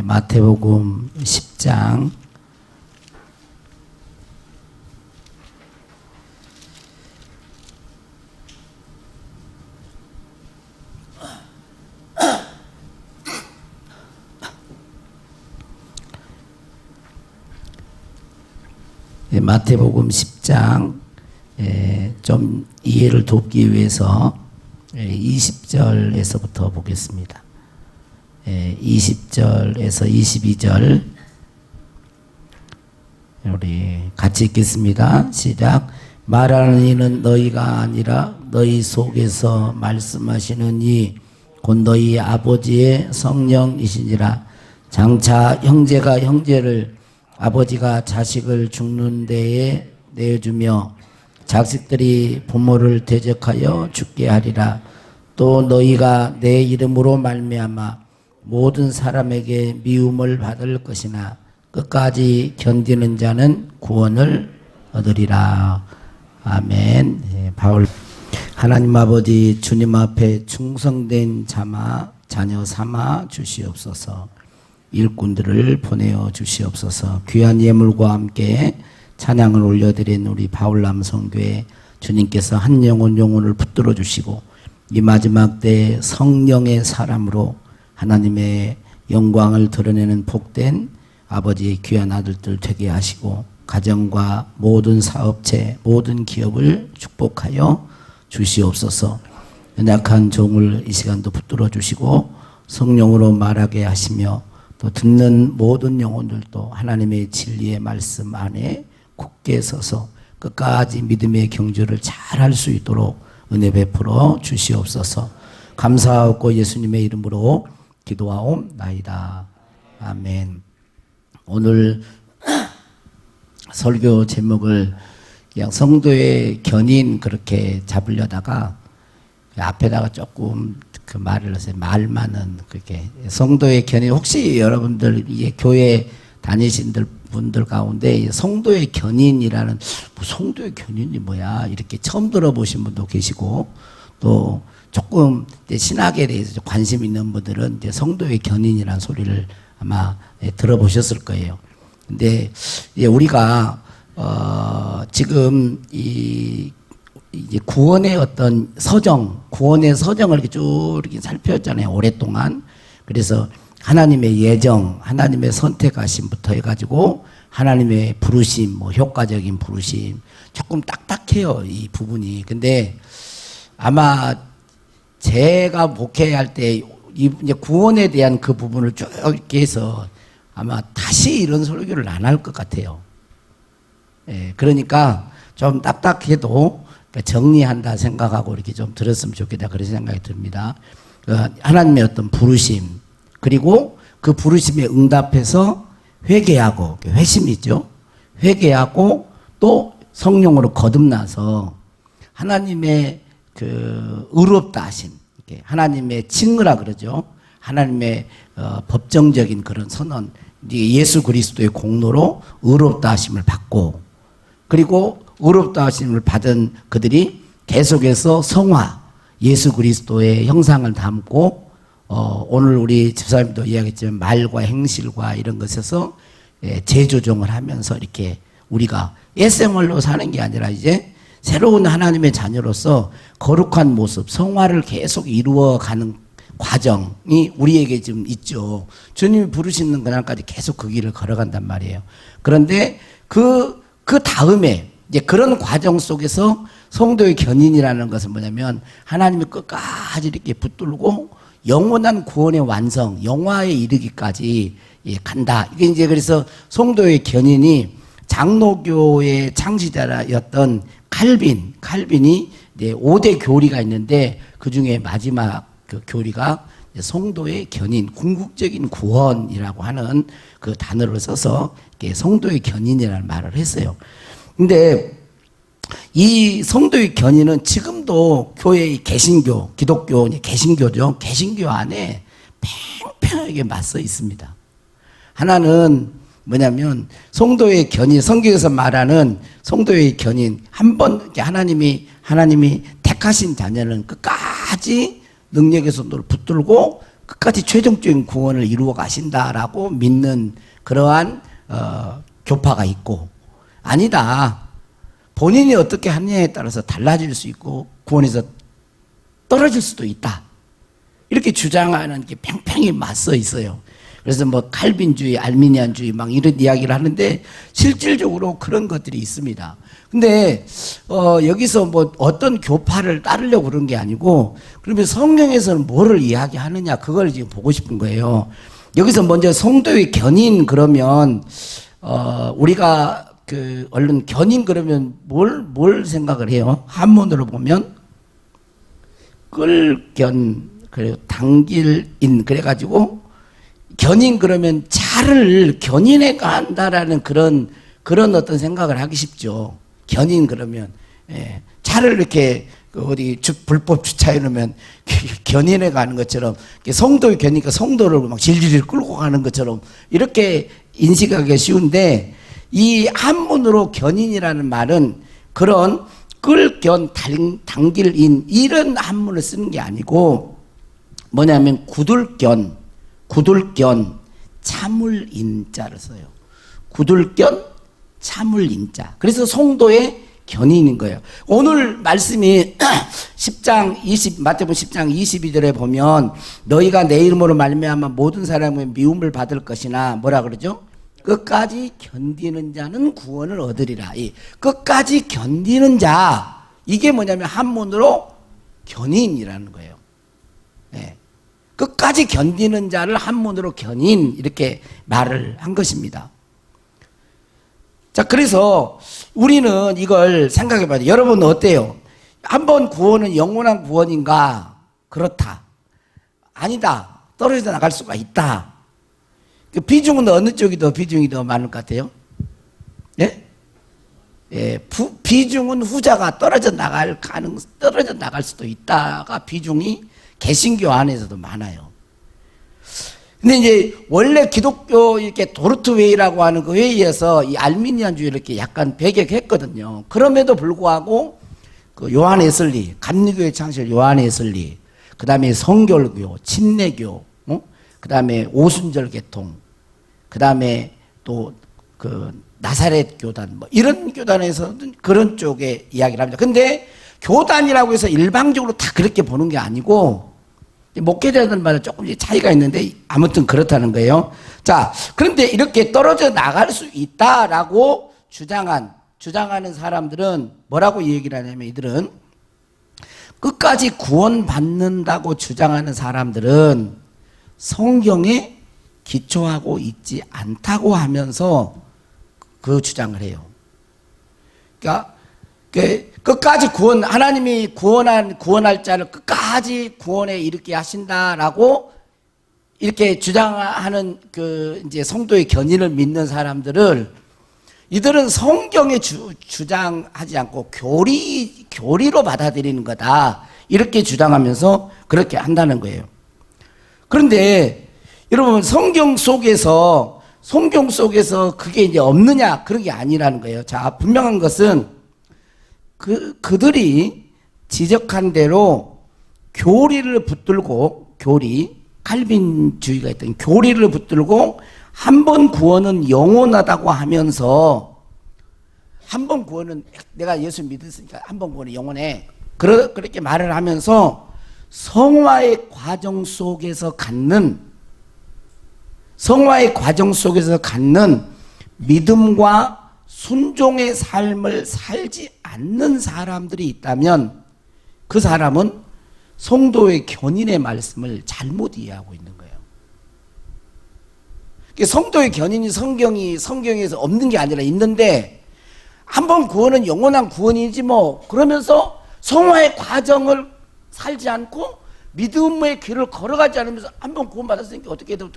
마태복음 10장 마태복음 10장 좀 이해를 돕기 위해서 20절에서부터 보겠습니다. 20절에서 22절 우리 같이 읽겠습니다. 시작. 말하는 이는 너희가 아니라 너희 속에서 말씀하시는 이 곧 너희 아버지의 성령이시니라. 장차 형제가 형제를 아버지가 자식을 죽는 데에 내주며 자식들이 부모를 대적하여 죽게 하리라. 또 너희가 내 이름으로 말미암아 모든 사람에게 미움을 받을 것이나 끝까지 견디는 자는 구원을 얻으리라. 아멘. 바울. 하나님 아버지, 주님 앞에 충성된 자녀 삼아 주시옵소서. 일꾼들을 보내어 주시옵소서. 귀한 예물과 함께 찬양을 올려드린 우리 바울람 성교회 주님께서 한 영혼을 붙들어 주시고 이 마지막 때 성령의 사람으로 하나님의 영광을 드러내는 복된 아버지의 귀한 아들들 되게 하시고 가정과 모든 사업체, 모든 기업을 축복하여 주시옵소서. 연약한 종을 이 시간도 붙들어 주시고 성령으로 말하게 하시며 또 듣는 모든 영혼들도 하나님의 진리의 말씀 안에 굳게 서서 끝까지 믿음의 경주를 잘 할 수 있도록 은혜 베풀어 주시옵소서. 감사하고 예수님의 이름으로 기도하옵나이다. 아멘. 오늘 설교 제목을 그냥 성도의 견인 그렇게 잡으려다가 앞에다가 조금 그 말을 해서 말 많은 그렇게 성도의 견인. 혹시 여러분들 이게 교회 다니신 분들 가운데 성도의 견인이라는 성도의 견인이 뭐야 이렇게 처음 들어보신 분도 계시고 또 조금 신학에 대해서 관심 있는 분들은 이제 성도의 견인이라는 소리를 아마 들어보셨을 거예요. 근데 이제 우리가 지금 이제 구원의 어떤 구원의 서정을 이렇게 쭉 이렇게 살펴왔잖아요, 오랫동안. 그래서 하나님의 예정, 하나님의 선택하심부터 해가지고 하나님의 부르심, 뭐 효과적인 부르심, 조금 딱딱해요, 이 부분이. 근데 아마 제가 목회할 때 이제 구원에 대한 그 부분을 쭉 이렇게 해서 아마 다시 이런 설교를 안 할 것 같아요. 그러니까 좀 딱딱해도 정리한다 생각하고 이렇게 좀 들었으면 좋겠다 그런 생각이 듭니다. 하나님의 어떤 부르심, 그리고 그 부르심에 응답해서 회개하고, 회심이죠. 회개하고 또 성령으로 거듭나서 하나님의 그 의롭다 하심, 하나님의 칭의라 그러죠. 하나님의 법정적인 그런 선언, 예수 그리스도의 공로로 의롭다 하심을 받고, 그리고 의롭다 하심을 받은 그들이 계속해서 성화, 예수 그리스도의 형상을 담고 오늘 우리 집사님도 이야기했지만 말과 행실과 이런 것에서 재조정을 하면서 이렇게 우리가 옛생활로 사는 게 아니라 이제 새로운 하나님의 자녀로서 거룩한 모습, 성화를 계속 이루어가는 과정이 우리에게 지금 있죠. 주님이 부르시는 그날까지 계속 그 길을 걸어간단 말이에요. 그런데 그 다음에 이제 그런 과정 속에서 성도의 견인이라는 것은 뭐냐면 하나님이 끝까지 이렇게 붙들고 영원한 구원의 완성, 영화에 이르기까지 간다. 이게 이제 그래서 성도의 견인이 장로교의 창시자였던 칼빈이 이제 5대 교리가 있는데 그 중에 마지막 그 교리가 성도의 견인, 궁극적인 구원이라고 하는 그 단어를 써서 성도의 견인이라는 말을 했어요. 근데 이 성도의 견인은 지금도 교회의 개신교, 기독교, 개신교죠. 개신교 안에 팽팽하게 맞서 있습니다. 하나는 뭐냐면 성도의 견인, 성경에서 말하는 성도의 견인, 한 번 하나님이 택하신 자녀는 끝까지 능력의 손도를 붙들고 끝까지 최종적인 구원을 이루어 가신다라고 믿는 그러한 교파가 있고, 아니다, 본인이 어떻게 하느냐에 따라서 달라질 수 있고 구원에서 떨어질 수도 있다, 이렇게 주장하는 게 팽팽히 맞서 있어요. 그래서 뭐 칼빈주의, 알미니안주의 막 이런 이야기를 하는데 실질적으로 그런 것들이 있습니다. 근데 여기서 뭐 어떤 교파를 따르려고 그런 게 아니고, 그러면 성경에서는 뭐를 이야기하느냐, 그걸 지금 보고 싶은 거예요. 여기서 먼저 성도의 견인, 그러면 우리가 얼른 견인 그러면 뭘 생각을 해요? 한문으로 보면 끌견, 그리고 당길인, 그래가지고 견인 그러면 차를 견인해 간다라는 그런 어떤 생각을 하기 쉽죠. 견인 그러면, 예, 차를 이렇게 어디 불법 주차해 놓으면 견인해 가는 것처럼, 성도의 견이니까 성도를 막 질질 끌고 가는 것처럼 이렇게 인식하기가 쉬운데, 이 한문으로 견인이라는 말은 그런 끌견, 당길인 이런 한문을 쓰는 게 아니고 뭐냐면 구둘견, 참을인자를 써요. 구둘견, 참을인자. 그래서 성도의 견인인 거예요. 오늘 말씀이 10장 20, 마태복음 10장 22절에 보면 너희가 내 이름으로 말미암아 모든 사람의 미움을 받을 것이나, 뭐라 그러죠? 끝까지 견디는 자는 구원을 얻으리라. 이 끝까지 견디는 자, 이게 뭐냐면 한문으로 견인이라는 거예요. 네. 끝까지 견디는 자를 한문으로 견인, 이렇게 말을 한 것입니다. 자, 그래서 우리는 이걸 생각해 봐야 돼요. 여러분 어때요? 한번 구원은 영원한 구원인가? 그렇다. 아니다. 떨어져 나갈 수가 있다. 그 비중은 어느 쪽이 비중이 더 많을 것 같아요? 예? 예, 비중은 후자가 떨어져 나갈 수도 있다가 비중이 개신교 안에서도 많아요. 근데 이제 원래 기독교 이렇게 도르트웨이라고 하는 그 회의에서 이 알미니안주의를 이렇게 약간 배격했거든요. 그럼에도 불구하고 그 요한 웨슬리, 감리교의 창시자 요한 웨슬리, 그 다음에 성결교, 침례교, 그 다음에 오순절 계통, 그 다음에 또 그 나사렛 교단, 뭐 이런 교단에서는 그런 쪽에 이야기를 합니다. 근데 교단이라고 해서 일방적으로 다 그렇게 보는 게 아니고 목회자들마다 조금씩 차이가 있는데 아무튼 그렇다는 거예요. 자, 그런데 이렇게 떨어져 나갈 수 있다라고 주장하는 사람들은 뭐라고 얘기를 하냐면, 이들은 끝까지 구원받는다고 주장하는 사람들은 성경에 기초하고 있지 않다고 하면서 그 주장을 해요. 그러니까 끝까지 하나님이 구원할 자를 끝까지 구원에 이르게 하신다라고 이렇게 주장하는 이제 성도의 견인을 믿는 사람들을, 이들은 성경에 주장하지 않고 교리로 받아들이는 거다, 이렇게 주장하면서 그렇게 한다는 거예요. 그런데 여러분, 성경 속에서 그게 이제 없느냐, 그런 게 아니라는 거예요. 자, 분명한 것은 그들이 지적한 대로 교리를 붙들고, 칼빈주의가 있던 교리를 붙들고 한 번 구원은 영원하다고 하면서, 한 번 구원은 내가 예수 믿었으니까 한 번 구원은 영원해, 그렇게 말을 하면서 성화의 과정 속에서 갖는 믿음과 순종의 삶을 살지 않는 사람들이 있다면 그 사람은 성도의 견인의 말씀을 잘못 이해하고 있는 거예요. 성도의 견인이 성경에서 없는 게 아니라 있는데, 한 번 구원은 영원한 구원이지 뭐, 그러면서 성화의 과정을 살지 않고 믿음의 길을 걸어가지 않으면서 한 번 구원받았으니까 어떻게든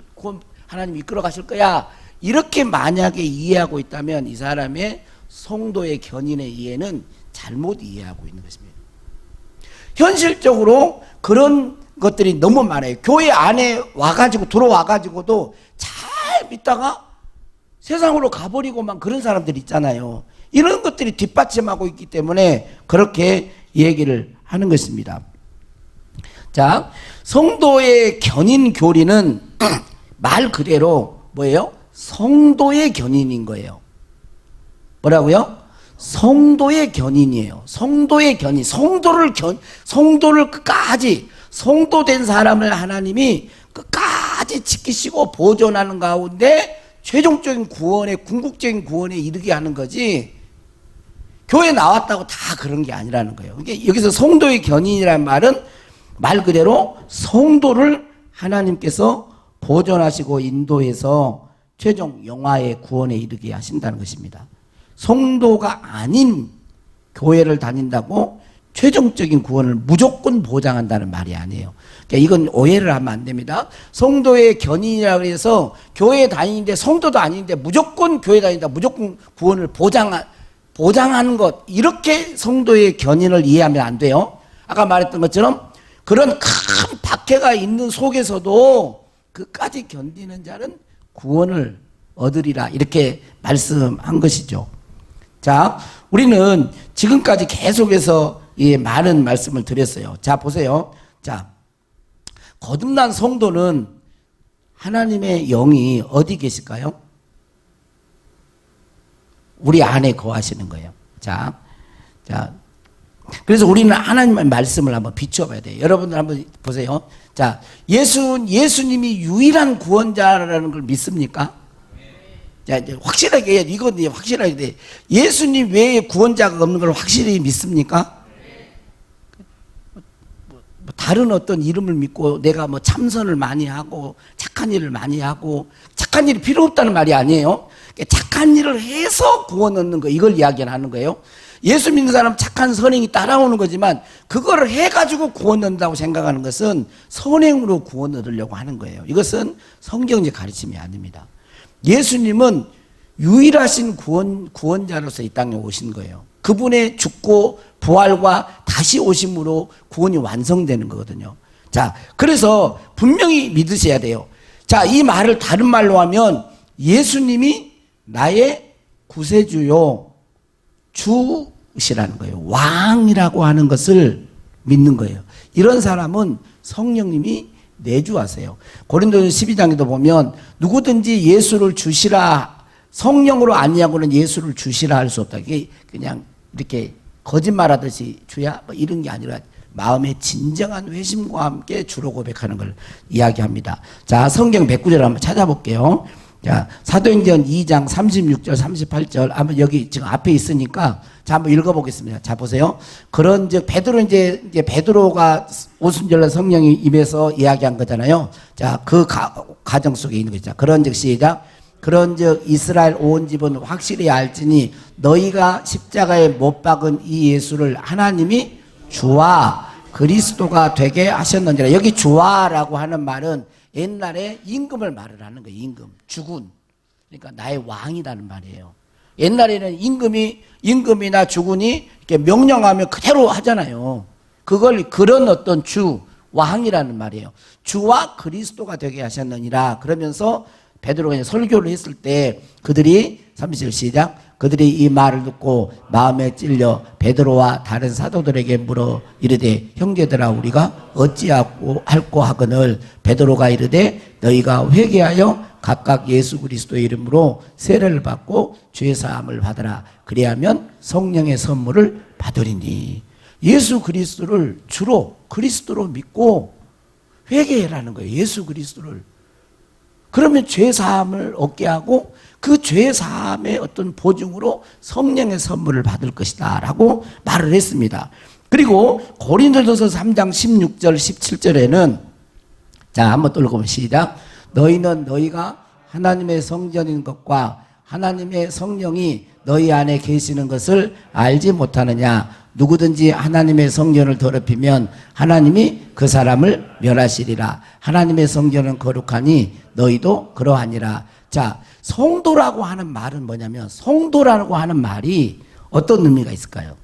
하나님이 이끌어 가실 거야, 이렇게 만약에 이해하고 있다면 이 사람의 성도의 견인의 이해는 잘못 이해하고 있는 것입니다. 현실적으로 그런 것들이 너무 많아요. 교회 안에 들어와가지고도 잘 믿다가 세상으로 가버리고만 그런 사람들이 있잖아요. 이런 것들이 뒷받침하고 있기 때문에 그렇게 얘기를 하는 것입니다. 자, 성도의 견인 교리는 말 그대로 뭐예요? 성도의 견인인 거예요. 뭐라고요? 성도의 견인이에요. 성도의 견인. 성도를 끝까지, 성도된 사람을 하나님이 끝까지 지키시고 보존하는 가운데 최종적인 구원에, 궁극적인 구원에 이르게 하는 거지, 교회 나왔다고 다 그런 게 아니라는 거예요. 그러니까 여기서 성도의 견인이라는 말은 말 그대로 성도를 하나님께서 보존하시고 인도해서 최종 영화의 구원에 이르게 하신다는 것입니다. 성도가 아닌 교회를 다닌다고 최종적인 구원을 무조건 보장한다는 말이 아니에요. 그러니까 이건 오해를 하면 안 됩니다. 성도의 견인이라고 해서 교회 다니는데 성도도 아닌데 무조건 교회 다닌다, 무조건 구원을 보장하는 것, 이렇게 성도의 견인을 이해하면 안 돼요. 아까 말했던 것처럼 그런 큰 박해가 있는 속에서도 그까지 견디는 자는 구원을 얻으리라, 이렇게 말씀한 것이죠. 자, 우리는 지금까지 계속해서 많은 말씀을 드렸어요. 자, 보세요. 자, 거듭난 성도는 하나님의 영이 어디 계실까요? 우리 안에 거하시는 거예요. 자, 그래서 우리는 하나님의 말씀을 한번 비춰봐야 돼요. 여러분들 한번 보세요. 자, 예수님이 유일한 구원자라는 걸 믿습니까? 자, 이제 확실하게, 이건 이제 확실하게 돼. 예수님 외에 구원자가 없는 걸 확실히 믿습니까? 다른 어떤 이름을 믿고 내가 뭐 참선을 많이 하고 착한 일을 많이 하고, 착한 일이 필요 없다는 말이 아니에요. 착한 일을 해서 구원 얻는 거, 이걸 이야기하는 거예요. 예수 믿는 사람 착한 선행이 따라오는 거지만 그거를 해가지고 구원 얻는다고 생각하는 것은 선행으로 구원 얻으려고 하는 거예요. 이것은 성경의 가르침이 아닙니다. 예수님은 유일하신 구원자로서 이 땅에 오신 거예요. 그분의 죽고 부활과 다시 오심으로 구원이 완성되는 거거든요. 자, 그래서 분명히 믿으셔야 돼요. 자, 이 말을 다른 말로 하면 예수님이 나의 구세주요, 주시라는 거예요. 왕이라고 하는 것을 믿는 거예요. 이런 사람은 성령님이 내주하세요. 고린도전 12장에도 보면 누구든지 예수를 주시라, 성령으로 아니하고는 예수를 주시라 할 수 없다. 이게 그냥 이렇게 거짓말하듯이 주야 뭐 이런 게 아니라 마음의 진정한 회심과 함께 주로 고백하는 걸 이야기합니다. 자, 성경 109절 한번 찾아볼게요. 자, 사도행전 2장 36절 38절 한번 여기 지금 앞에 있으니까 자, 한번 읽어보겠습니다. 자, 보세요. 그런즉 베드로 이제 베드로가 오순절날 성령이 임해서 이야기한 거잖아요. 자, 그 가정 속에 있는 거죠. 그런즉 시작. 그런즉 이스라엘 온 집은 확실히 알지니 너희가 십자가에 못 박은 이 예수를 하나님이 주와 그리스도가 되게 하셨느니라. 여기 주와라고 하는 말은 옛날에 임금을 말을 하는 거예요. 임금, 주군. 그러니까 나의 왕이라는 말이에요. 옛날에는 임금이나 주군이 이렇게 명령하면 그대로 하잖아요. 그걸 그런 어떤 주, 왕이라는 말이에요. 주와 그리스도가 되게 하셨느니라. 그러면서 베드로가 설교를 했을 때 그들이 30절 시작. 그들이 이 말을 듣고 마음에 찔려 베드로와 다른 사도들에게 물어 이르되 형제들아 우리가 어찌하고 할꼬 하거늘 베드로가 이르되 너희가 회개하여 각각 예수 그리스도의 이름으로 세례를 받고 죄 사함을 받으라. 그리하면 성령의 선물을 받으리니. 예수 그리스도를 주로 그리스도로 믿고 회개해라는 거예요. 예수 그리스도를. 그러면 죄 사함을 얻게 하고 그 죄 사함의 어떤 보증으로 성령의 선물을 받을 것이다 라고 말을 했습니다. 그리고 고린도전서 3장 16절 17절에는 자, 한번 또 읽어보면 시작. 너희는 너희가 하나님의 성전인 것과 하나님의 성령이 너희 안에 계시는 것을 알지 못하느냐. 누구든지 하나님의 성전을 더럽히면 하나님이 그 사람을 멸하시리라. 하나님의 성전은 거룩하니 너희도 그러하니라. 자, 성도라고 하는 말은 뭐냐면 성도라고 하는 말이 어떤 의미가 있을까요?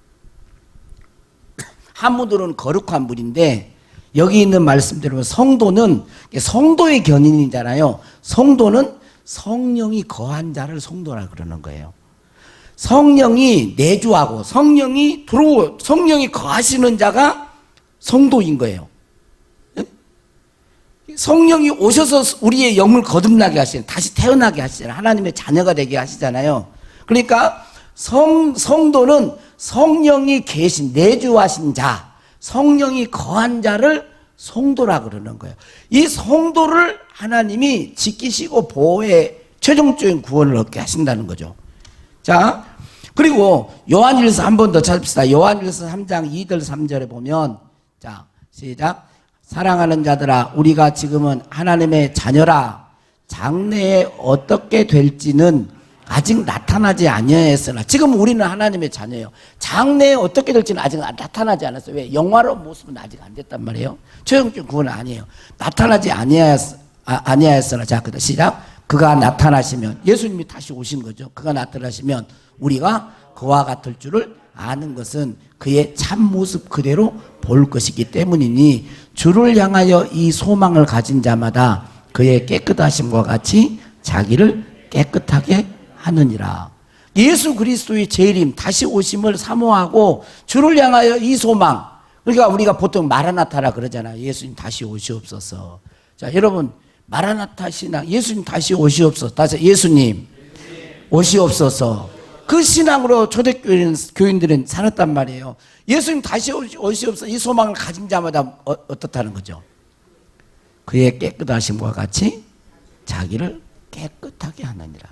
한문으로는 거룩한 분인데 여기 있는 말씀대로 성도는 성도의 견인이잖아요. 성도는 성령이 거한 자를 성도라 그러는 거예요. 성령이 내주하고 성령이 거하시는 자가 성도인 거예요. 성령이 오셔서 우리의 영을 거듭나게 하시는, 다시 태어나게 하시잖아요. 하나님의 자녀가 되게 하시잖아요. 그러니까 성도는 성령이 계신, 내주하신 자, 성령이 거한 자를 성도라 그러는 거예요. 이 성도를 하나님이 지키시고 보호해 최종적인 구원을 얻게 하신다는 거죠. 자, 그리고 요한일서 한 번 더 찾읍시다. 요한일서 3장 2절 3절에 보면, 자, 시작. 사랑하는 자들아, 우리가 지금은 하나님의 자녀라. 장래에 어떻게 될지는 아직 나타나지 아니하였으나, 지금 우리는 하나님의 자녀예요. 장래에 어떻게 될지는 아직 나타나지 않았어요. 왜? 영화로운 모습은 아직 안 됐단 말이에요. 최종적인 구원은 아니에요. 나타나지 아니하였으나, 자, 그다 시작. 그가 나타나시면, 예수님이 다시 오신 거죠. 그가 나타나시면 우리가 그와 같을 줄을 아는 것은 그의 참모습 그대로 볼 것이기 때문이니, 주를 향하여 이 소망을 가진 자마다 그의 깨끗하심과 같이 자기를 깨끗하게 하느니라. 예수 그리스도의 재림, 다시 오심을 사모하고 주를 향하여 이 소망, 그러니까 우리가 보통 마라나타라 그러잖아요. 예수님 다시 오시옵소서. 자, 여러분, 마라나타 신앙, 예수님 다시 오시옵소서. 다시 예수님 오시옵소서. 그 신앙으로 초대교인들은 살았단 말이에요. 예수님 다시 오시옵소서. 이 소망을 가진 자마다 어떻다는 거죠? 그의 깨끗하심과 같이 자기를 깨끗하게 하느니라.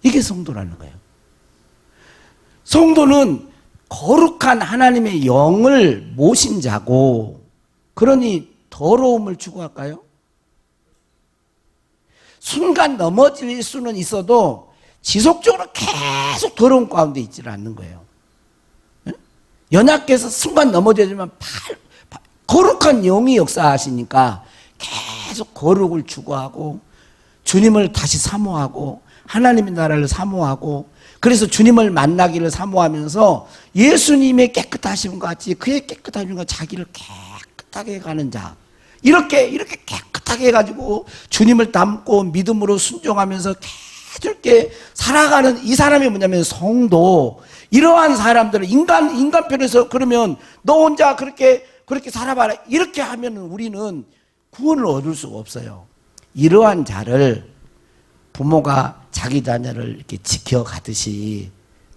이게 성도라는 거예요. 성도는 거룩한 하나님의 영을 모신 자고, 그러니 더러움을 추구할까요? 순간 넘어질 수는 있어도 지속적으로 계속 더러운 가운데 있지는 않는 거예요. 연약해서 순간 넘어지지만 거룩한 영이 역사하시니까 계속 거룩을 추구하고, 주님을 다시 사모하고, 하나님의 나라를 사모하고, 그래서 주님을 만나기를 사모하면서 예수님의 깨끗하심과 같이 그의 깨끗하심과 자기를 깨끗하게 해가는 자, 이렇게 깨끗하게 해가지고 주님을 닮고 믿음으로 순종하면서 계속 이렇게 살아가는 이 사람이 뭐냐면 성도. 이러한 사람들은 인간편에서 그러면 너 혼자 그렇게 살아봐라 이렇게 하면 우리는 구원을 얻을 수가 없어요. 이러한 자를 부모가 자기 자녀를 이렇게 지켜가듯이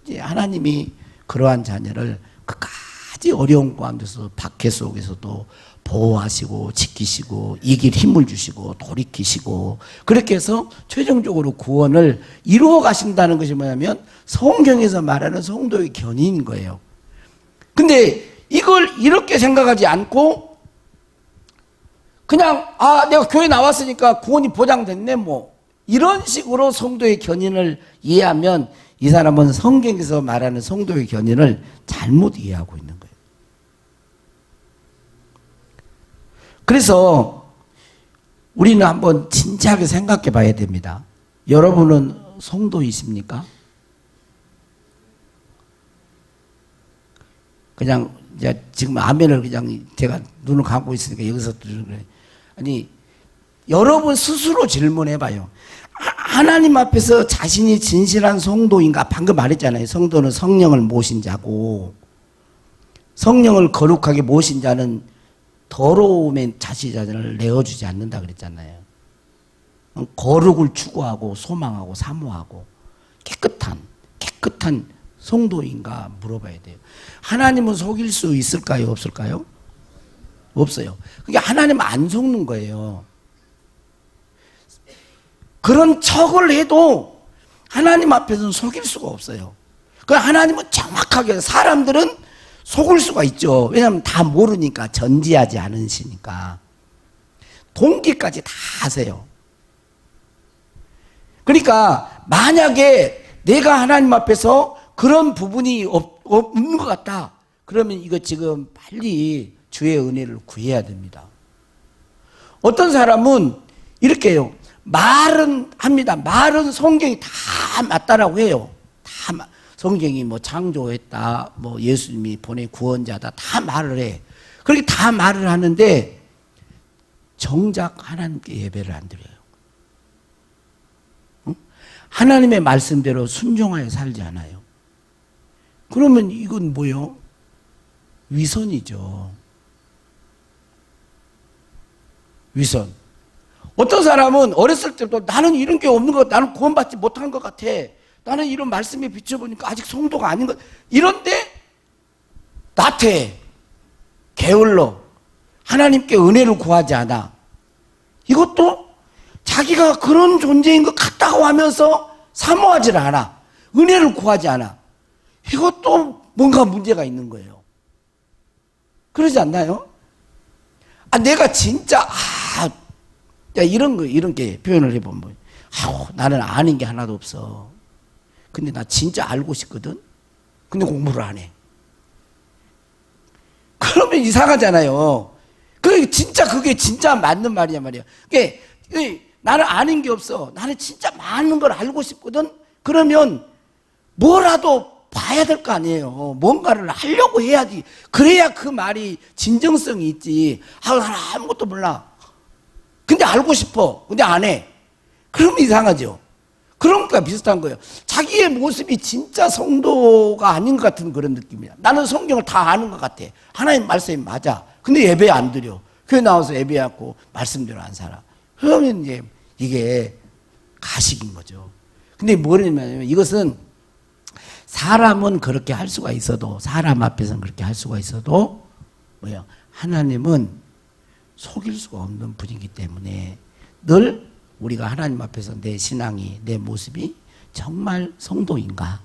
이제 하나님이 그러한 자녀를 끝까지 어려운 가운데서 박해 속에서도 보호하시고 지키시고 이길 힘을 주시고 돌이키시고, 그렇게 해서 최종적으로 구원을 이루어 가신다는 것이 뭐냐면 성경에서 말하는 성도의 견인인 거예요. 근데 이걸 이렇게 생각하지 않고 그냥 내가 교회 나왔으니까 구원이 보장됐네 뭐 이런 식으로 성도의 견인을 이해하면 이 사람은 성경에서 말하는 성도의 견인을 잘못 이해하고 있는 거예요. 그래서 우리는 한번 진지하게 생각해 봐야 됩니다. 여러분은 성도이십니까? 그냥 이제 지금 아멘을 그냥 제가 눈을 감고 있으니까 여기서 들은 거예요. 아니, 여러분 스스로 질문해 봐요. 하나님 앞에서 자신이 진실한 성도인가? 방금 말했잖아요. 성도는 성령을 모신 자고, 성령을 거룩하게 모신 자는 더러움의 자신 자신을 내어주지 않는다 그랬잖아요. 거룩을 추구하고 소망하고 사모하고 깨끗한 성도인가 물어봐야 돼요. 하나님은 속일 수 있을까요? 없을까요? 없어요. 그게 하나님은 안 속는 거예요. 그런 척을 해도 하나님 앞에서는 속일 수가 없어요. 그 하나님은 정확하게, 사람들은 속을 수가 있죠. 왜냐하면 다 모르니까, 전지하지 않으시니까. 동기까지 다 아세요. 그러니까 만약에 내가 하나님 앞에서 그런 부분이 없는 것 같다, 그러면 이거 지금 빨리 주의 은혜를 구해야 됩니다. 어떤 사람은 이렇게 해요. 말은 합니다. 말은 성경이 다 맞다라고 해요. 다 성경이 뭐 창조했다, 뭐 예수님이 보낸 구원자다, 다 말을 해. 그렇게 다 말을 하는데 정작 하나님께 예배를 안 드려요. 응? 하나님의 말씀대로 순종하여 살지 않아요. 그러면 이건 뭐요? 위선이죠. 위선. 어떤 사람은 어렸을 때도 나는 이런 게 없는 것 같아. 나는 구원받지 못한 것 같아. 나는 이런 말씀에 비춰보니까 아직 성도가 아닌 것. 이런데 나태해. 게을러. 하나님께 은혜를 구하지 않아. 이것도 자기가 그런 존재인 것 같다고 하면서 사모하지 않아. 은혜를 구하지 않아. 이것도 뭔가 문제가 있는 거예요. 그러지 않나요? 내가 진짜 이렇게 표현을 해보면 나는 아는 게 하나도 없어. 근데 나 진짜 알고 싶거든. 근데 공부를 안 해. 그러면 이상하잖아요. 그게 진짜 맞는 말이야 말이야. 나는 아는 게 없어. 나는 진짜 많은 걸 알고 싶거든. 그러면 뭐라도 봐야 될 거 아니에요. 뭔가를 하려고 해야지. 그래야 그 말이 진정성이 있지. 나는 아무것도 몰라. 근데 알고 싶어. 근데 안 해. 그러면 이상하죠. 그러니까 비슷한 거예요. 자기의 모습이 진짜 성도가 아닌 것 같은 그런 느낌이야. 나는 성경을 다 아는 것 같아. 하나님 말씀이 맞아. 근데 예배 안 드려. 교회 나와서 예배하고 말씀대로 안 살아. 그러면 이제 이게 가식인 거죠. 근데 뭐냐면 이것은 사람은 그렇게 할 수가 있어도, 사람 앞에서는 그렇게 할 수가 있어도 하나님은 속일 수가 없는 분이기 때문에 늘 우리가 하나님 앞에서 내 신앙이, 내 모습이 정말 성도인가?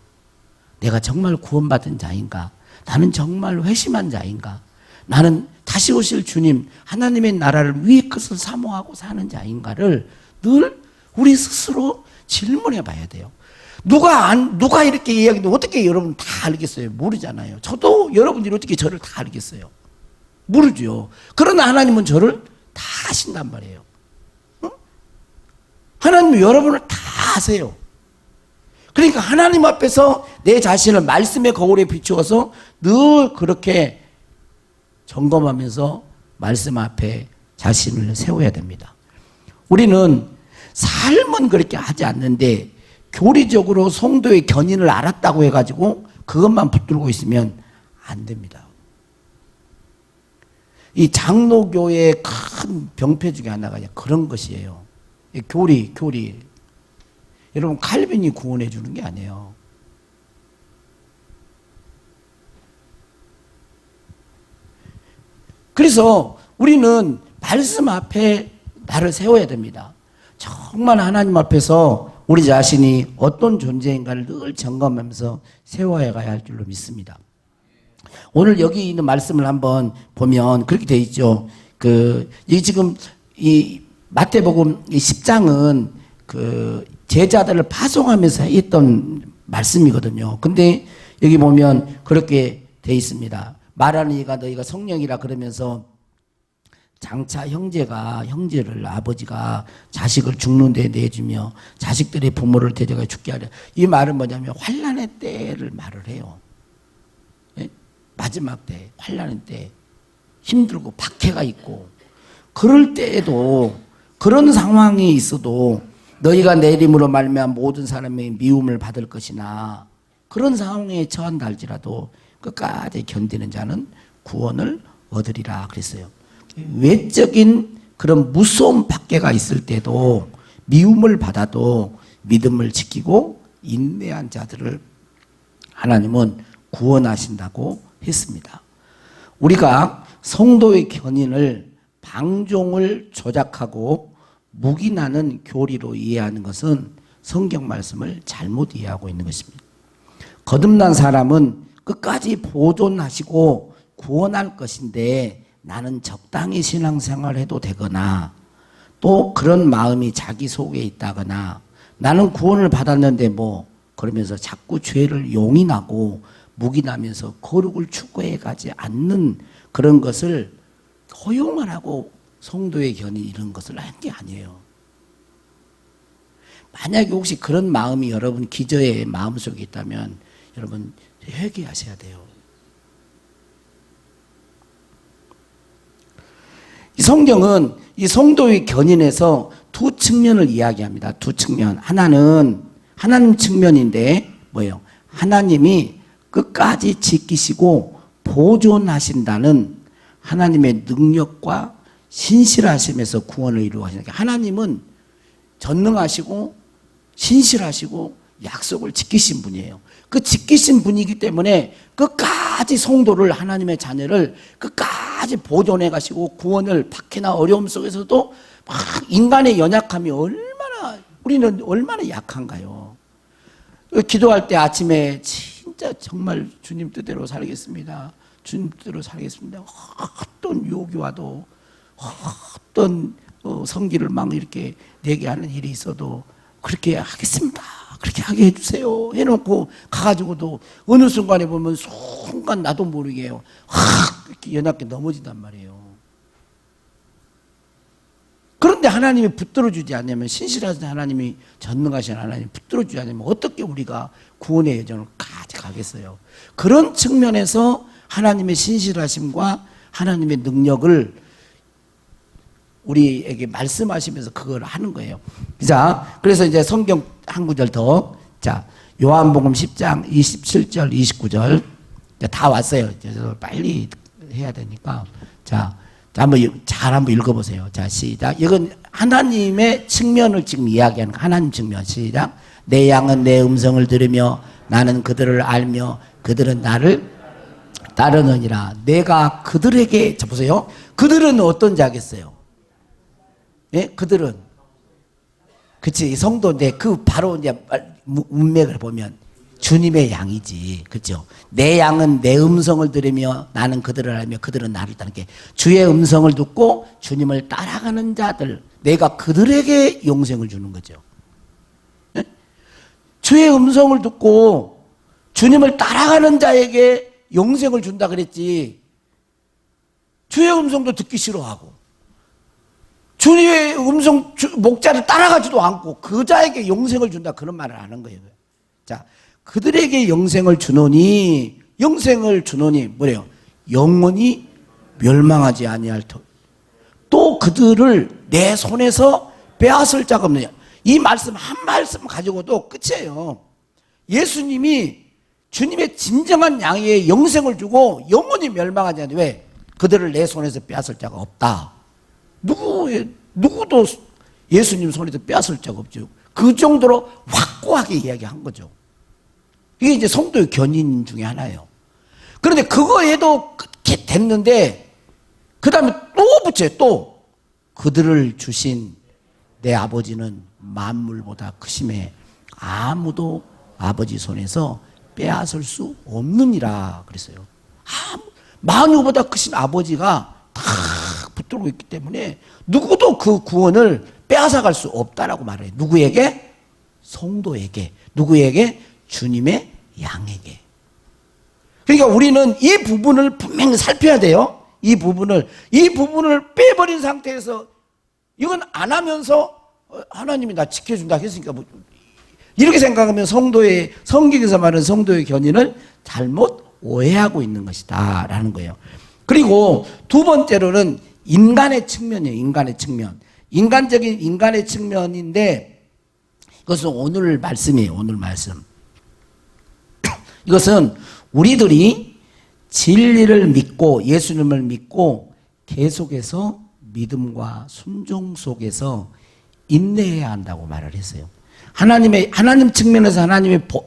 내가 정말 구원받은 자인가? 나는 정말 회심한 자인가? 나는 다시 오실 주님, 하나님의 나라를 위의 것을 사모하고 사는 자인가를 늘 우리 스스로 질문해 봐야 돼요. 누가 이렇게 이야기하는데 어떻게 여러분 다 알겠어요? 모르잖아요. 저도 여러분들이 어떻게 저를 다 알겠어요? 모르죠. 그러나 하나님은 저를 다 아신단 말이에요. 응? 하나님은 여러분을 다 아세요. 그러니까 하나님 앞에서 내 자신을 말씀의 거울에 비추어서 늘 그렇게 점검하면서 말씀 앞에 자신을 세워야 됩니다. 우리는 삶은 그렇게 하지 않는데 교리적으로 성도의 견인을 알았다고 해가지고 그것만 붙들고 있으면 안 됩니다. 이 장로교의 큰 병폐 중에 하나가 그런 것이에요. 교리. 여러분 칼빈이 구원해 주는 게 아니에요. 그래서 우리는 말씀 앞에 나를 세워야 됩니다. 정말 하나님 앞에서 우리 자신이 어떤 존재인가를 늘 점검하면서 세워야 할 줄로 믿습니다. 오늘 여기 있는 말씀을 한번 보면 그렇게 되어 있죠. 이 마태복음 10장은 제자들을 파송하면서 했던 말씀이거든요. 근데 여기 보면 그렇게 되어 있습니다. 말하는 이가 너희가 성령이라 그러면서 장차 형제를 아버지가 자식을 죽는 데 내주며 자식들의 부모를 데려가 죽게 하려. 이 말은 뭐냐면 환난의 때를 말을 해요. 예? 마지막 때, 환난의 때 힘들고 박해가 있고 그럴 때에도 그런 상황이 있어도 너희가 내 이름으로 말미암아 모든 사람의 미움을 받을 것이나 그런 상황에 처한다 할지라도 끝까지 견디는 자는 구원을 얻으리라 그랬어요. 외적인 그런 무서운 박해가 있을 때도 미움을 받아도 믿음을 지키고 인내한 자들을 하나님은 구원하신다고 했습니다. 우리가 성도의 견인을 방종을 조작하고 묵인하는 교리로 이해하는 것은 성경 말씀을 잘못 이해하고 있는 것입니다. 거듭난 사람은 끝까지 보존하시고 구원할 것인데 나는 적당히 신앙생활을 해도 되거나 또 그런 마음이 자기 속에 있다거나 나는 구원을 받았는데 그러면서 자꾸 죄를 용인하고 묵인하면서 거룩을 추구해 가지 않는 그런 것을 허용을 하고 성도의 견인 이런 것을 한 게 아니에요. 만약에 혹시 그런 마음이 여러분 기저의 마음속에 있다면 여러분 회개하셔야 돼요. 이 성경은 이 성도의 견인에서 두 측면을 이야기합니다. 두 측면. 하나는 하나님 측면인데 뭐예요? 하나님이 끝까지 지키시고 보존하신다는 하나님의 능력과 신실하심에서 구원을 이루어가시니까 하나님은 전능하시고 신실하시고 약속을 지키신 분이에요. 그 지키신 분이기 때문에 끝까지 성도를, 하나님의 자녀를 끝까지 보존해 가시고 구원을 박해나 어려움 속에서도 막 인간의 연약함이 우리는 얼마나 약한가요? 기도할 때 아침에 진짜 정말 주님 뜻대로 살겠습니다. 주님 뜻대로 살겠습니다. 어떤 유혹이 와도 어떤 성기를 막 이렇게 내게 하는 일이 있어도 그렇게 하겠습니다. 그렇게 하게 해주세요. 해놓고 가가지고도 어느 순간에 보면 순간 나도 모르게 이렇게 연약게 넘어진단 말이에요. 그런데 하나님이 붙들어주지 않으면, 신실하신 하나님이, 전능하신 하나님이 붙들어주지 않으면 어떻게 우리가 구원의 여정을 가겠어요? 그런 측면에서 하나님의 신실하심과 하나님의 능력을 우리에게 말씀하시면서 그걸 하는 거예요. 자, 그래서 이제 성경 한 구절 더. 자, 요한복음 10장 27절, 29절. 다 왔어요. 빨리 해야 되니까. 자, 한번 읽어보세요. 자, 시작. 이건 하나님의 측면을 지금 이야기하는 거. 하나님 측면. 시작. 내 양은 내 음성을 들으며 나는 그들을 알며 그들은 나를 따르느니라. 내가 그들에게, 자, 보세요. 그들은 어떤 자겠어요? 예? 그들은, 그치, 성도인데, 바로 이제 문맥을 보면 주님의 양이지. 그죠? 내 양은 내 음성을 들으며 나는 그들을 알며 그들은 나를 따르는 게, 주의 음성을 듣고 주님을 따라가는 자들, 내가 그들에게 영생을 주는 거죠. 예? 주의 음성을 듣고 주님을 따라가는 자에게 영생을 준다 그랬지. 주의 음성도 듣기 싫어하고 주님의 음성, 목자를 따라가지도 않고 그 자에게 영생을 준다, 그런 말을 하는 거예요. 자, 그들에게 영생을 주노니 뭐래요? 영원히 멸망하지 아니할 터. 또 그들을 내 손에서 빼앗을 자가 없느냐. 이 말씀 한 말씀 가지고도 끝이에요. 예수님이 주님의 진정한 양의 영생을 주고 영원히 멸망하지 않는, 왜? 그들을 내 손에서 빼앗을 자가 없다. 누구도 예수님 손에서 빼앗을 자가 없죠. 그 정도로 확고하게 이야기한 거죠. 이게 이제 성도의 견인 중에 하나예요. 그런데 그거 해도 됐는데, 그 다음에 또 붙여요. 또 그들을 주신 내 아버지는 만물보다 크심에 아무도 아버지 손에서 빼앗을 수 없느니라 그랬어요. 만유보다 크신 아버지가 다 붙들고 있기 때문에 누구도 그 구원을 빼앗아갈 수 없다라고 말해요. 누구에게? 성도에게. 누구에게? 주님의 양에게. 그러니까 우리는 이 부분을 분명히 살펴야 돼요. 이 부분을 빼버린 상태에서 이건 안 하면서 하나님이 나 지켜준다 했으니까 뭐 이렇게 생각하면 성경에서 말하는 성도의 견인을 잘못 오해하고 있는 것이다 라는 거예요. 그리고 두 번째로는 인간의 측면이에요. 인간의 측면. 인간적인 인간의 측면인데, 이것은 오늘 말씀이에요. 오늘 말씀. 이것은 우리들이 진리를 믿고 예수님을 믿고 계속해서 믿음과 순종 속에서 인내해야 한다고 말을 했어요. 하나님 측면에서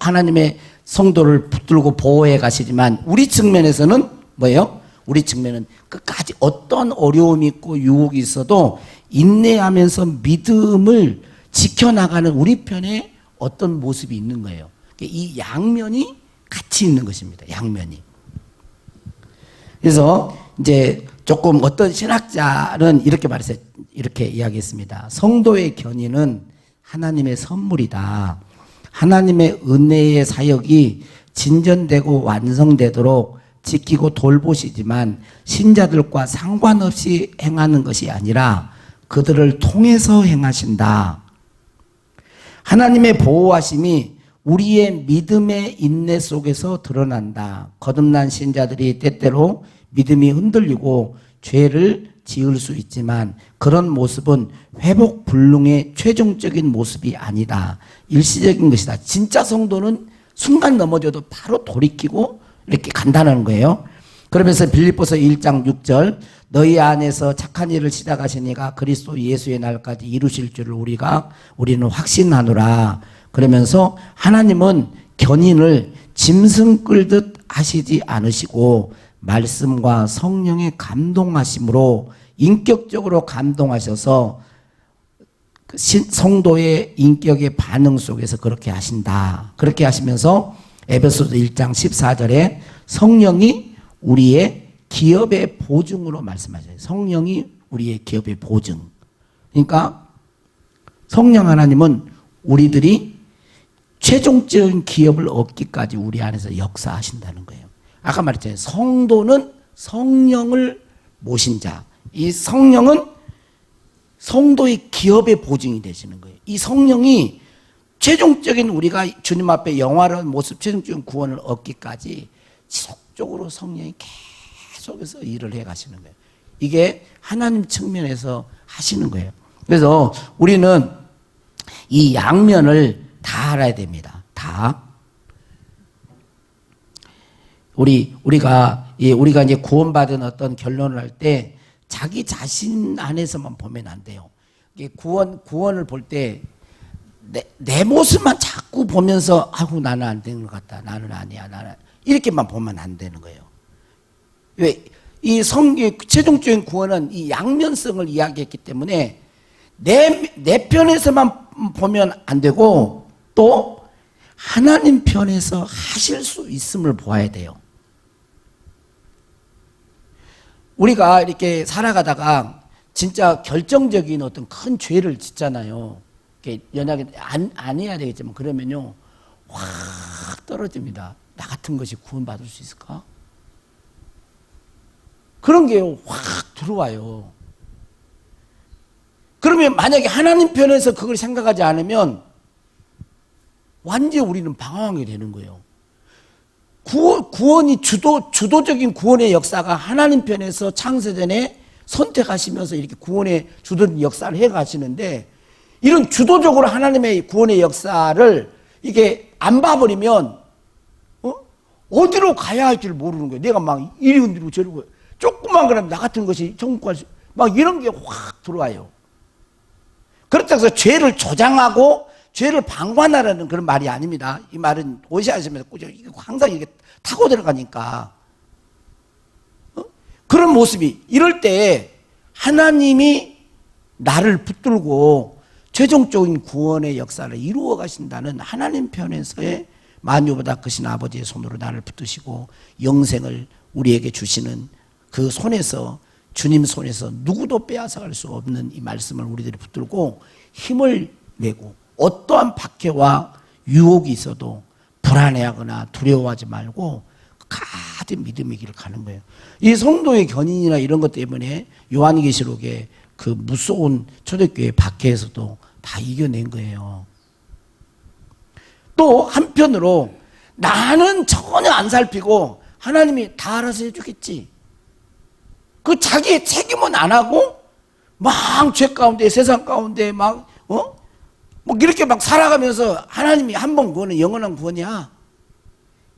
하나님의 성도를 붙들고 보호해 가시지만, 우리 측면에서는 뭐예요? 우리 측면은 끝까지 어떤 어려움이 있고 유혹이 있어도 인내하면서 믿음을 지켜나가는 우리 편에 어떤 모습이 있는 거예요. 이 양면이 같이 있는 것입니다. 양면이. 그래서 이제 조금 어떤 신학자는 이렇게 말했어요. 이렇게 이야기했습니다. 성도의 견인은 하나님의 선물이다. 하나님의 은혜의 사역이 진전되고 완성되도록 지키고 돌보시지만 신자들과 상관없이 행하는 것이 아니라 그들을 통해서 행하신다. 하나님의 보호하심이 우리의 믿음의 인내 속에서 드러난다. 거듭난 신자들이 때때로 믿음이 흔들리고 죄를 지을 수 있지만 그런 모습은 회복 불능의 최종적인 모습이 아니다. 일시적인 것이다. 진짜 성도는 순간 넘어져도 바로 돌이키고 이렇게 간다는 거예요. 그러면서 빌립보서 1장 6절, 너희 안에서 착한 일을 시작하시니까 그리스도 예수의 날까지 이루실 줄을 우리는 확신하노라. 그러면서 하나님은 견인을 짐승 끌듯 하시지 않으시고 말씀과 성령의 감동하심으로 인격적으로 감동하셔서 성도의 인격의 반응 속에서 그렇게 하신다. 그렇게 하시면서 에베소서 1장 14절에 성령이 우리의 기업의 보증으로 말씀하셔요. 성령이 우리의 기업의 보증. 그러니까 성령 하나님은 우리들이 최종적인 기업을 얻기까지 우리 안에서 역사하신다는 거예요. 아까 말했잖아요. 성도는 성령을 모신 자. 이 성령은 성도의 기업의 보증이 되시는 거예요. 이 성령이 최종적인 우리가 주님 앞에 영화로운 모습, 최종적인 구원을 얻기까지 지속적으로 성령이 계속해서 일을 해 가시는 거예요. 이게 하나님 측면에서 하시는 거예요. 그래서 우리는 이 양면을 다 알아야 됩니다. 다. 우리가 이제 구원받은 어떤 결론을 할 때 자기 자신 안에서만 보면 안 돼요. 구원을 볼 때 내 모습만 자꾸 보면서 나는 안 되는 것 같다. 나는 아니야. 이렇게만 보면 안 되는 거예요. 왜? 이 성경의 최종적인 구원은 이 양면성을 이야기했기 때문에 내 편에서만 보면 안 되고 또 하나님 편에서 하실 수 있음을 보아야 돼요. 우리가 이렇게 살아가다가 진짜 결정적인 어떤 큰 죄를 짓잖아요. 연약에 안 해야 되겠지만 그러면요 확 떨어집니다. 나 같은 것이 구원받을 수 있을까? 그런 게 확 들어와요. 그러면 만약에 하나님 편에서 그걸 생각하지 않으면 완전히 우리는 방황하게 되는 거예요. 구원이 주도적인 구원의 역사가 하나님 편에서 창세전에 선택하시면서 이렇게 구원의 주도적인 역사를 해 가시는데 이런 주도적으로 하나님의 구원의 역사를 이게 안 봐버리면 어디로 가야 할지를 모르는 거예요. 내가 막 이리 흔들고 저리고 조금만 그러면 나 같은 것이 천국 갈 수 막 이런 게 확 들어와요. 그렇다고 해서 죄를 조장하고 죄를 방관하라는 그런 말이 아닙니다. 이 말은 오시아시면서 항상 이렇게 타고 들어가니까 그런 모습이 이럴 때 하나님이 나를 붙들고 최종적인 구원의 역사를 이루어 가신다는 하나님 편에서의 만유보다 크신 아버지의 손으로 나를 붙드시고 영생을 우리에게 주시는 그 손에서 주님 손에서 누구도 빼앗아갈 수 없는 이 말씀을 우리들이 붙들고 힘을 내고 어떠한 박해와 유혹이 있어도 불안해하거나 두려워하지 말고 가득 믿음의 길을 가는 거예요. 이 성도의 견인이나 이런 것 때문에 요한계시록에 그 무서운 초대교회 박해에서도 다 이겨낸 거예요. 또 한편으로 나는 전혀 안 살피고 하나님이 다 알아서 해주겠지. 그 자기의 책임은 안 하고 막 죄 가운데 세상 가운데 막 이렇게 막 살아가면서 하나님이 한 번 구원은 영원한 구원이야.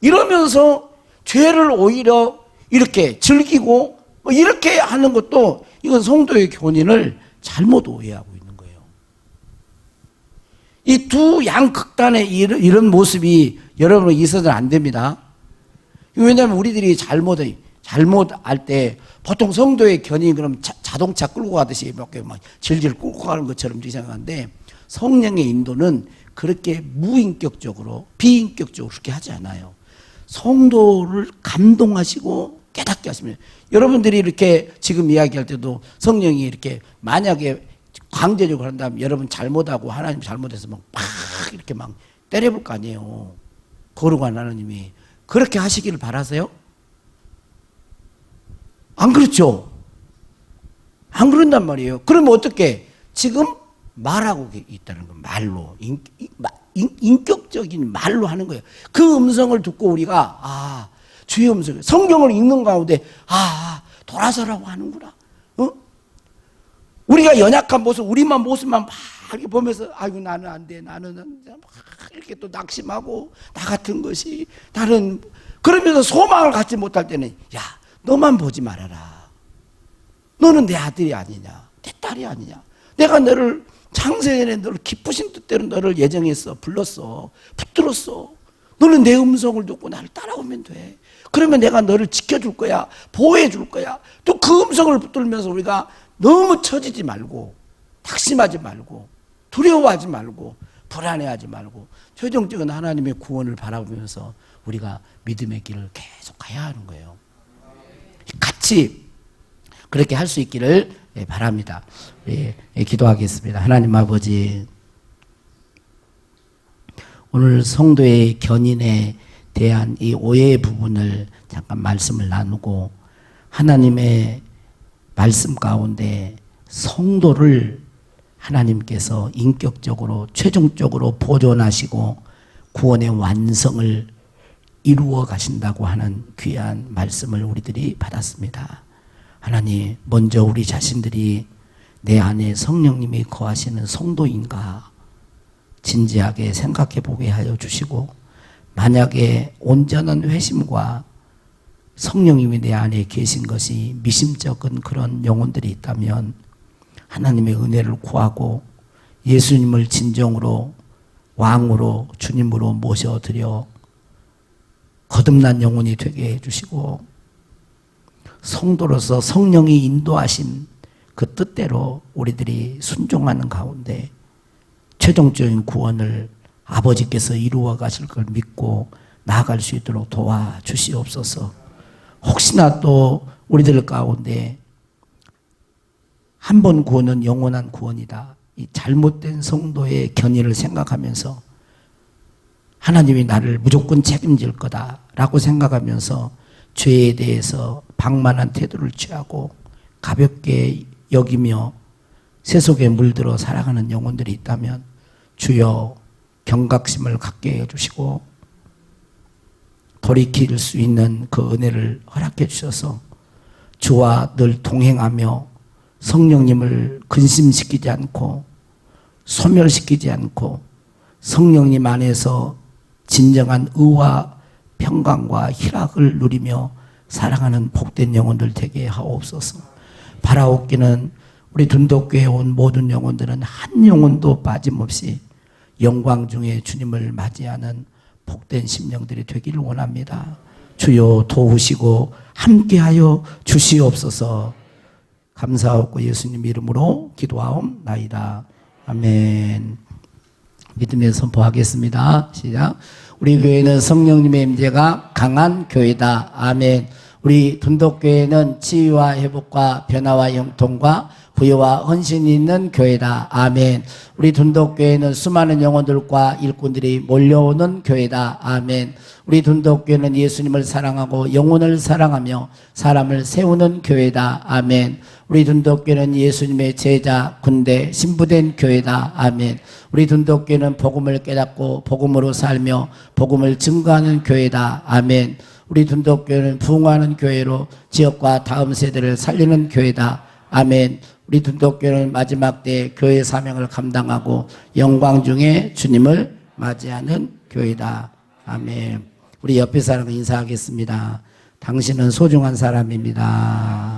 이러면서 죄를 오히려 이렇게 즐기고 이렇게 하는 것도 이건 성도의 견인을 잘못 오해하고 있는 거예요. 이 두 양극단의 이런 모습이 여러분 있어서는 안 됩니다. 왜냐하면 우리들이 잘못할 때 보통 성도의 견인 그럼 자동차 끌고 가듯이 이렇게 막 질질 끌고 가는 것처럼 생각하는데 성령의 인도는 그렇게 무인격적으로 비인격적으로 그렇게 하지 않아요. 성도를 감동하시고 깨닫게 하시면 여러분들이 이렇게 지금 이야기할 때도 성령이 이렇게 만약에 강제적으로 한다면 여러분 잘못하고 하나님 잘못해서 막 이렇게 막 때려볼 거 아니에요. 거룩한 하나님이 그렇게 하시기를 바라세요? 안 그렇죠? 안 그런단 말이에요. 그러면 어떻게? 지금 말하고 있다는 거 말로 인격적인 말로 하는 거예요. 그 음성을 듣고 우리가 주의 음성 성경을 읽는 가운데 돌아서라고 하는구나. 우리가 연약한 모습 우리만 모습만 막 이렇게 보면서 아이고 나는 안 돼 나는 막 이렇게 또 낙심하고 나 같은 것이 다른 그러면서 소망을 갖지 못할 때는 야 너만 보지 말아라. 너는 내 아들이 아니냐, 내 딸이 아니냐. 내가 너를 창세전에 너를 기쁘신 뜻대로 너를 예정했어, 불렀어, 붙들었어. 너는 내 음성을 듣고 나를 따라오면 돼. 그러면 내가 너를 지켜줄 거야, 보호해 줄 거야. 또 그 음성을 붙들면서 우리가 너무 처지지 말고, 낙심하지 말고, 두려워하지 말고, 불안해하지 말고, 최종적인 하나님의 구원을 바라보면서 우리가 믿음의 길을 계속 가야 하는 거예요. 같이 그렇게 할 수 있기를 바랍니다. 기도하겠습니다. 하나님 아버지, 오늘 성도의 견인에 대한 이 오해의 부분을 잠깐 말씀을 나누고, 하나님의 말씀 가운데 성도를 하나님께서 인격적으로 최종적으로 보존하시고 구원의 완성을 이루어 가신다고 하는 귀한 말씀을 우리들이 받았습니다. 하나님, 먼저 우리 자신들이 내 안에 성령님이 거하시는 성도인가 진지하게 생각해 보게 하여 주시고, 만약에 온전한 회심과 성령님이 내 안에 계신 것이 미심쩍은 그런 영혼들이 있다면 하나님의 은혜를 구하고 예수님을 진정으로 왕으로 주님으로 모셔드려 거듭난 영혼이 되게 해주시고, 성도로서 성령이 인도하신 그 뜻대로 우리들이 순종하는 가운데 최종적인 구원을 아버지께서 이루어 가실 걸 믿고 나아갈 수 있도록 도와주시옵소서. 혹시나 또 우리들 가운데 한 번 구원은 영원한 구원이다, 이 잘못된 성도의 견해를 생각하면서 하나님이 나를 무조건 책임질 거다라고 생각하면서 죄에 대해서 방만한 태도를 취하고 가볍게 여기며 세속에 물들어 살아가는 영혼들이 있다면 주여 경각심을 갖게 해주시고 돌이킬 수 있는 그 은혜를 허락해 주셔서 주와 늘 동행하며 성령님을 근심시키지 않고 소멸시키지 않고 성령님 안에서 진정한 의와 평강과 희락을 누리며 살아가는 복된 영혼들 되게 하옵소서. 바라옵기는 우리 둔덕교회에 온 모든 영혼들은 한 영혼도 빠짐없이 영광 중에 주님을 맞이하는 복된 심령들이 되기를 원합니다. 주여 도우시고 함께하여 주시옵소서. 감사하고 예수님 이름으로 기도하옵나이다. 아멘. 믿음의 선포하겠습니다. 시작. 우리 교회는 성령님의 임재가 강한 교회다. 아멘. 우리 둔덕교회는 치유와 회복과 변화와 형통과 부여와 헌신이 있는 교회다. 아멘. 우리 둔덕교회는 수많은 영혼들과 일꾼들이 몰려오는 교회다. 아멘. 우리 둔덕교회는 예수님을 사랑하고 영혼을 사랑하며 사람을 세우는 교회다. 아멘. 우리 둔덕교회는 예수님의 제자, 군대, 신부된 교회다. 아멘. 우리 둔덕교회는 복음을 깨닫고 복음으로 살며 복음을 증거하는 교회다. 아멘. 우리 둔덕교회는 부흥하는 교회로 지역과 다음 세대를 살리는 교회다. 아멘. 우리 둔덕교회는 마지막 때 교회 사명을 감당하고 영광 중에 주님을 맞이하는 교회다. 아멘. 우리 옆에 사람 인사하겠습니다. 당신은 소중한 사람입니다.